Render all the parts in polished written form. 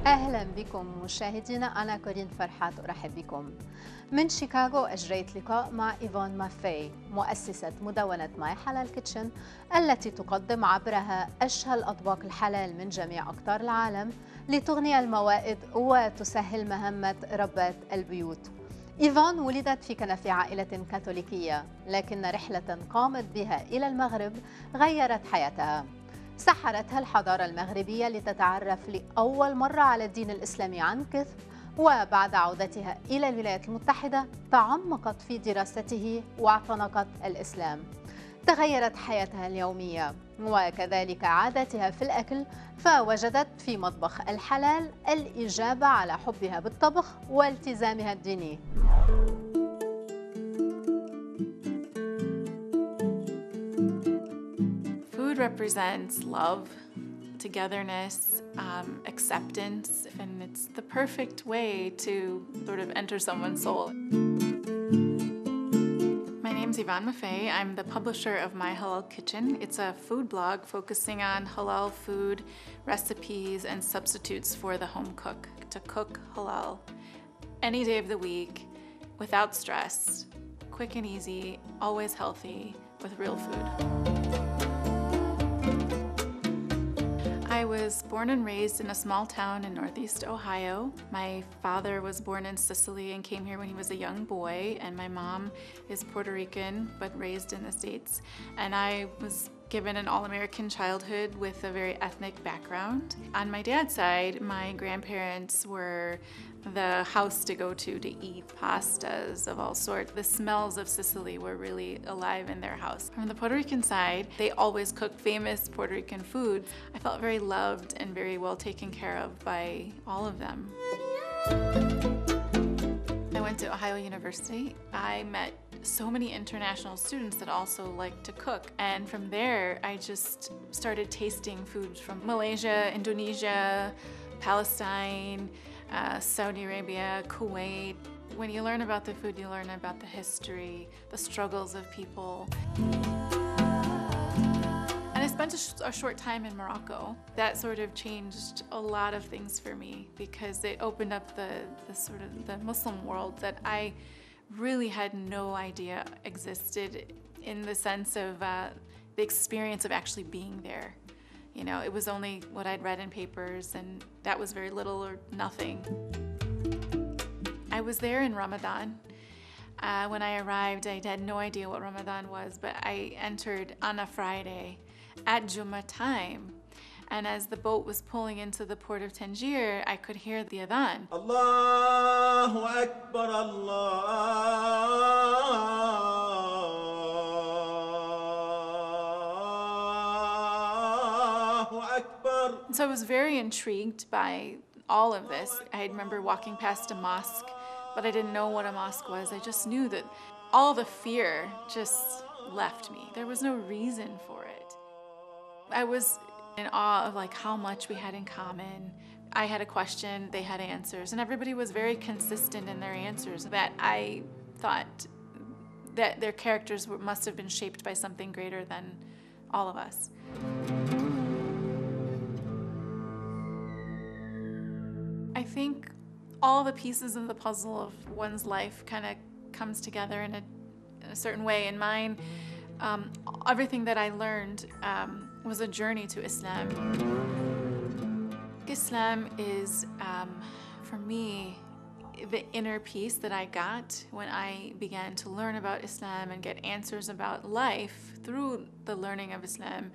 أهلا بكم مشاهدينا، أنا كورين فرحات أرحب بكم. من شيكاغو أجريت لقاء مع إيفون مافيه مؤسسة مدونة ماي حلال كيتشن التي تقدم عبرها أشهى الأطباق الحلال من جميع أقطار العالم لتغني الموائد وتسهل مهمة ربات البيوت. إيفون ولدت في كنف عائلة كاثوليكية، لكن رحلة قامت بها إلى المغرب غيرت حياتها. سحرتها الحضارة المغربية لتتعرف لأول مرة على الدين الإسلامي عن كثب، وبعد عودتها إلى الولايات المتحدة تعمقت في دراسته واعتنقت الإسلام. تغيرت حياتها اليومية وكذلك عاداتها في الأكل، فوجدت في مطبخ الحلال الإجابة على حبها بالطبخ والتزامها الديني. Food represents love, togetherness, acceptance, and it's the perfect way to sort of enter someone's soul. My name's Yvonne Mafie. I'm the publisher of My Halal Kitchen. It's a food blog focusing on halal food, recipes, and substitutes for the home cook to cook halal any day of the week without stress, quick and easy, always healthy, with real food. I was born and raised in a small town in Northeast Ohio. My father was born in Sicily and came here when he was a young boy, and my mom is Puerto Rican but raised in the States. And I was given an all-American childhood with a very ethnic background. On my dad's side, my grandparents were the house to go to eat pastas of all sorts. The smells of Sicily were really alive in their house. From the Puerto Rican side, they always cooked famous Puerto Rican food. I felt very loved and very well taken care of by all of them. I went to Ohio University. I met so many international students that also like to cook. And from there, I just started tasting foods from Malaysia, Indonesia, Palestine, Saudi Arabia, Kuwait. When you learn about the food, you learn about the history, the struggles of people. And I spent a short time in Morocco. That sort of changed a lot of things for me because it opened up the sort of the Muslim world that I really had no idea existed, in the sense of the experience of actually being there. You know, it was only what I'd read in papers, and that was very little or nothing. I was there in Ramadan. When I arrived, I had no idea what Ramadan was, but I entered on a Friday at Jummah time. And as the boat was pulling into the port of Tangier, I could hear the adhan. Allahu Akbar, Allahu Akbar. So I was very intrigued by all of this. I remember walking past a mosque, but I didn't know what a mosque was. I just knew that all the fear just left me. There was no reason for it. I was in awe of like how much we had in common. I had a question, they had answers, and everybody was very consistent in their answers, that I thought that their characters must have been shaped by something greater than all of us. I think all the pieces of the puzzle of one's life kind of comes together in a certain way. In mine, everything that I learned was a journey to Islam. Islam is, for me, the inner peace that I got when I began to learn about Islam and get answers about life through the learning of Islam,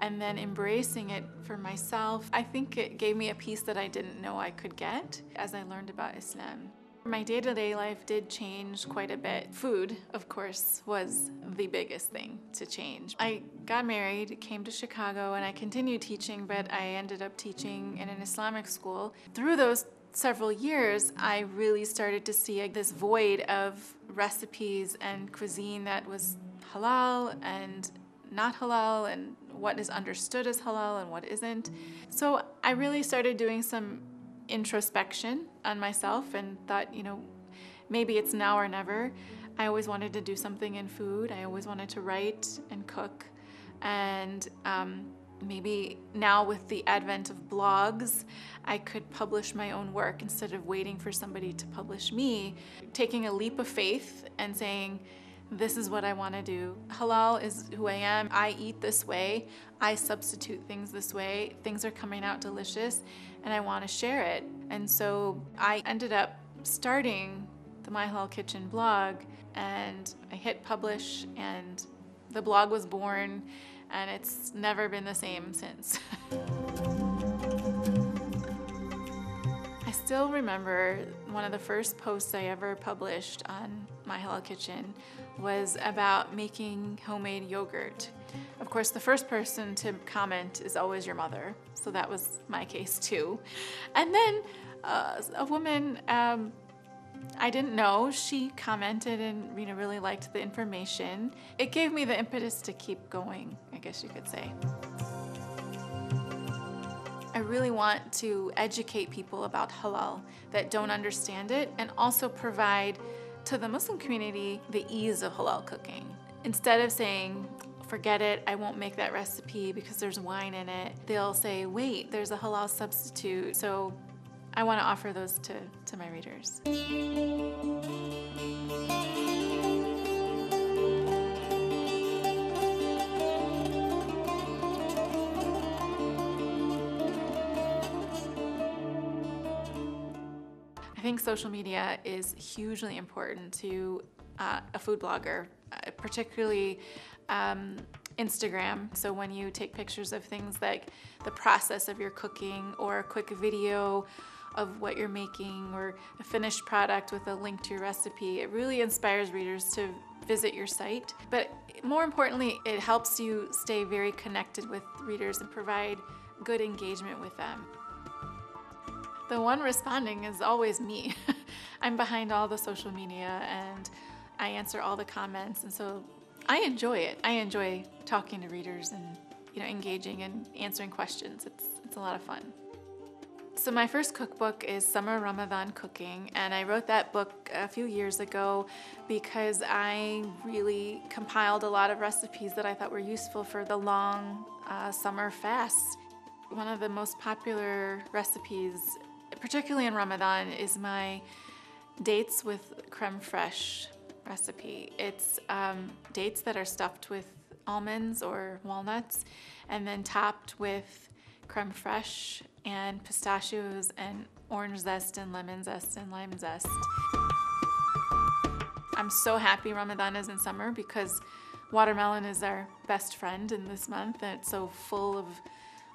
and then embracing it for myself. I think it gave me a peace that I didn't know I could get as I learned about Islam. My day-to-day life did change quite a bit. Food, of course, was the biggest thing to change. I got married, came to Chicago, and I continued teaching, but I ended up teaching in an Islamic school. Through those several years, I really started to see this void of recipes and cuisine that was halal and not halal, and what is understood as halal and what isn't. So I really started doing some introspection on myself and thought, you know, maybe it's now or never. I always wanted to do something in food. I always wanted to write and cook. And maybe now with the advent of blogs, I could publish my own work instead of waiting for somebody to publish me, taking a leap of faith and saying, this is what I want to do. Halal is who I am. I eat this way. I substitute things this way. Things are coming out delicious and I want to share it. And so I ended up starting the My Halal Kitchen blog, and I hit publish and the blog was born, and it's never been the same since. I still remember one of the first posts I ever published on My Halal Kitchen was about making homemade yogurt. Of course, the first person to comment is always your mother, so that was my case too. And then a woman I didn't know, she commented and really liked the information. It gave me the impetus to keep going, I guess you could say. I really want to educate people about halal that don't understand it, and also provide to the Muslim community the ease of halal cooking. Instead of saying, forget it, I won't make that recipe because there's wine in it, they'll say, wait, there's a halal substitute. So I want to offer those to my readers. I think social media is hugely important to a food blogger, particularly Instagram. So when you take pictures of things like the process of your cooking, or a quick video of what you're making, or a finished product with a link to your recipe, it really inspires readers to visit your site. But more importantly, it helps you stay very connected with readers and provide good engagement with them. The one responding is always me. I'm behind all the social media and I answer all the comments, and so I enjoy it. I enjoy talking to readers and engaging and answering questions. It's a lot of fun. So my first cookbook is Summer Ramadan Cooking, and I wrote that book a few years ago because I really compiled a lot of recipes that I thought were useful for the long summer fast. One of the most popular recipes, particularly in Ramadan, is my dates with creme fraiche recipe. It's dates that are stuffed with almonds or walnuts and then topped with creme fraiche and pistachios and orange zest and lemon zest and lime zest. I'm so happy Ramadan is in summer because watermelon is our best friend in this month, and it's so full of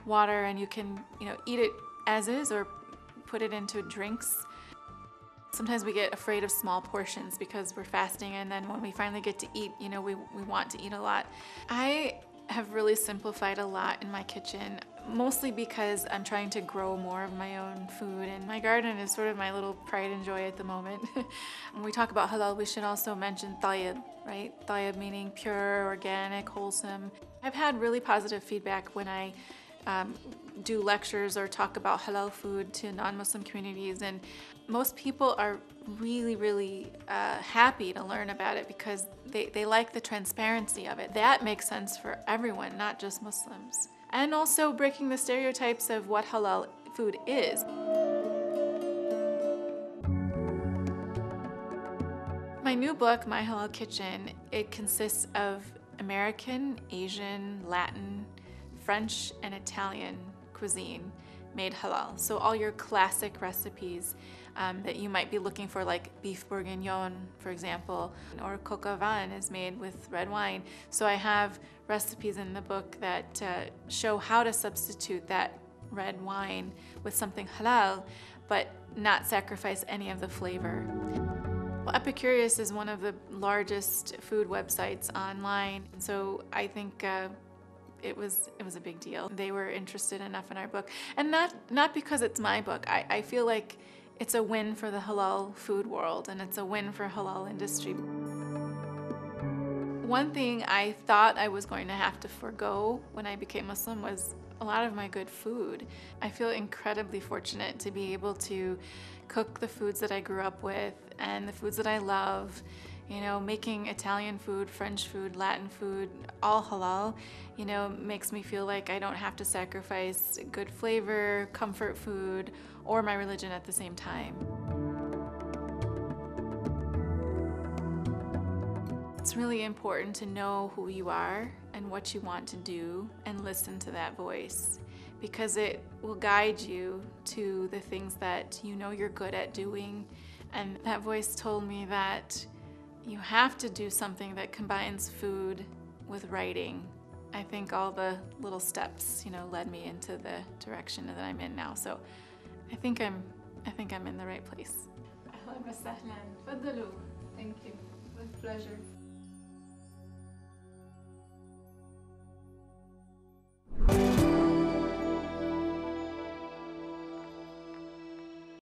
water, and you can eat it as is or put it into drinks. Sometimes we get afraid of small portions because we're fasting, and then when we finally get to eat, we want to eat a lot. I have really simplified a lot in my kitchen, mostly because I'm trying to grow more of my own food, and my garden is sort of my little pride and joy at the moment. When we talk about halal, we should also mention tayyib, right? Tayyib meaning pure, organic, wholesome. I've had really positive feedback when I do lectures or talk about halal food to non-Muslim communities, and most people are really happy to learn about it because they like the transparency of it. That makes sense for everyone, not just Muslims. And also breaking the stereotypes of what halal food is. My new book, My Halal Kitchen, it consists of American, Asian, Latin, French, and Italian cuisine made halal. So all your classic recipes that you might be looking for, like beef bourguignon, for example, or coq au vin is made with red wine. So I have recipes in the book that show how to substitute that red wine with something halal, but not sacrifice any of the flavor. Well, Epicurious is one of the largest food websites online, so I think it was a big deal. They were interested enough in our book, and not because it's my book. I feel like it's a win for the halal food world, and it's a win for halal industry. One thing I thought I was going to have to forego when I became Muslim was a lot of my good food. I feel incredibly fortunate to be able to cook the foods that I grew up with and the foods that I love You know, making Italian food, French food, Latin food, all halal, you know, makes me feel like I don't have to sacrifice good flavor, comfort food, or my religion at the same time. It's really important to know who you are and what you want to do and listen to that voice, because it will guide you to the things that you know you're good at doing. And that voice told me that you have to do something that combines food with writing. I think all the little steps, you know, led me into the direction that I'm in now. So I think I'm in the right place. أهلا وسهلا. تفضلوا. Thank you. With pleasure.